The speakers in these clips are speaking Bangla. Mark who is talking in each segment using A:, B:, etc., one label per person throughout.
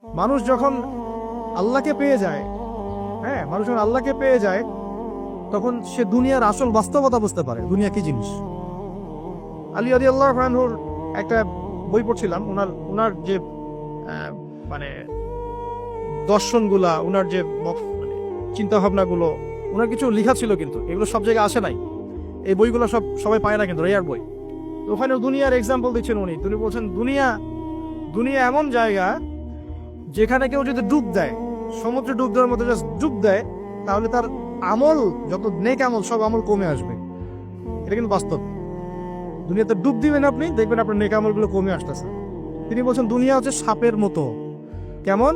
A: মানুষ যখন আল্লাহকে পেয়ে যায়, হ্যাঁ, মানুষ যখন আল্লাহকে পেয়ে যায় তখন সে দুনিয়ার আসল বাস্তবতা বুঝতে পারে, দুনিয়া কি জিনিস। আলী রাদিয়াল্লাহু আনহুর একটা বই পড়ছিলাম, উনার যে মানে দর্শনগুলা, উনার যে মানে চিন্তা ভাবনাগুলো, উনার কিছু লেখা ছিল, কিন্তু এগুলো সব জায়গায় আসে নাই। এই বইগুলো সবাই পায় না, কিন্তু রেয়ার বই। তো ওখানে দুনিয়ার এক্সাম্পল দিচ্ছেন তিনি বলছেন দুনিয়া এমন জায়গা যেখানে কেউ যদি ডুব দেয়, সমুদ্রে ডুব দেওয়ার মতো জাস্ট ডুব দেয়, তাহলে তার আমল, যত নেক আমল, সব আমল কমে আসবে। এটা কিন্তু বাস্তব। দুনিয়াতে ডুব দিবেন আপনি, দেখবেন আপনার নেক আমলগুলো কমে আসতেছে। তিনি বলছেন দুনিয়া হচ্ছে সাপের মতো। কেমন?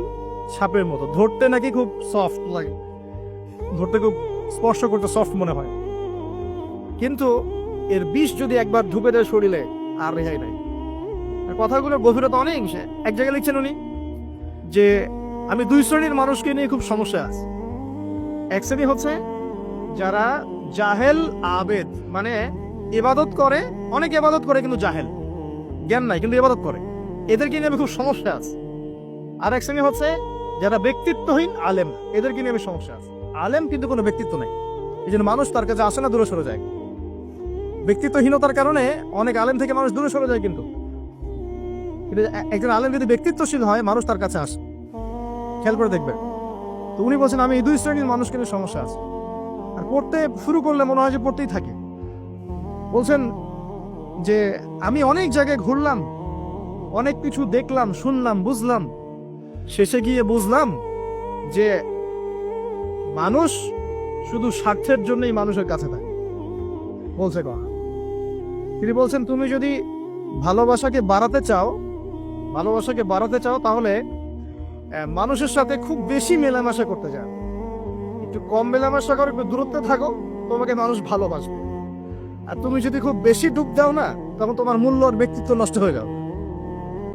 A: সাপের মতো। ধরতে নাকি খুব সফট লাগে, ধরতে খুব স্পর্শ করতে সফট মনে হয়, কিন্তু এর বিষ যদি একবার ঢুকে দেয় শরীরে, আর রেহাই নাই। আর কথাগুলোর গভীরতা অনেক। এক জায়গায় লিখছেন উনি যে আমি দুই শ্রেণীর মানুষকে নিয়ে খুব সমস্যা আছে। এক শ্রেণী হচ্ছে যারা জাহেল আবেদ, মানে ইবাদত করে, অনেক ইবাদত করে কিন্তু জাহেল, জ্ঞান নাই কিন্তু ইবাদত করে, এদেরকে নিয়ে আমি খুব সমস্যা আছে। আর এক শ্রেণী হচ্ছে যারা ব্যক্তিত্বহীন আলেম, এদেরকে নিয়ে আমি সমস্যা আছে। আলেম কিন্তু কোনো ব্যক্তিত্ব নাই, এই জন্য মানুষ তার কাছে আসে না, দূরে সরে যায়। ব্যক্তিত্বহীনতার কারণে অনেক আলেম থেকে মানুষ দূরে সরে যায়, কিন্তু একজন আলেম যদি ব্যক্তিত্বশীল হয়, মানুষ তার কাছে আসে। খেয়াল করে দেখবেন। তো উনি বলছেন আমি এই দুই শ্রেণীর মানুষকে নিয়ে সমস্যা আছে, আর পড়তে শুরু করলে মনে হয় যে পড়তেই থাকে। বলছেন যে আমি অনেক জায়গায় ঘুরলাম, অনেক কিছু দেখলাম, শুনলাম, বুঝলাম, শেষে গিয়ে বুঝলাম যে মানুষ শুধু স্বার্থের জন্যই মানুষের কাছে থাকে। বলছে কথা। তিনি বলছেন তুমি যদি ভালোবাসাকে বাড়াতে চাও তাহলে মানুষের সাথে খুব বেশি মেলামেশা করতে যাও, একটু কম মেলামেশা করো, একটু দূরত্বে থাকো, তোমাকে মানুষ ভালোবাসবে। আর তুমি যদি খুব বেশি ডুব দাও না, তখন তোমার মূল্য আর ব্যক্তিত্ব নষ্ট হয়ে যাবে।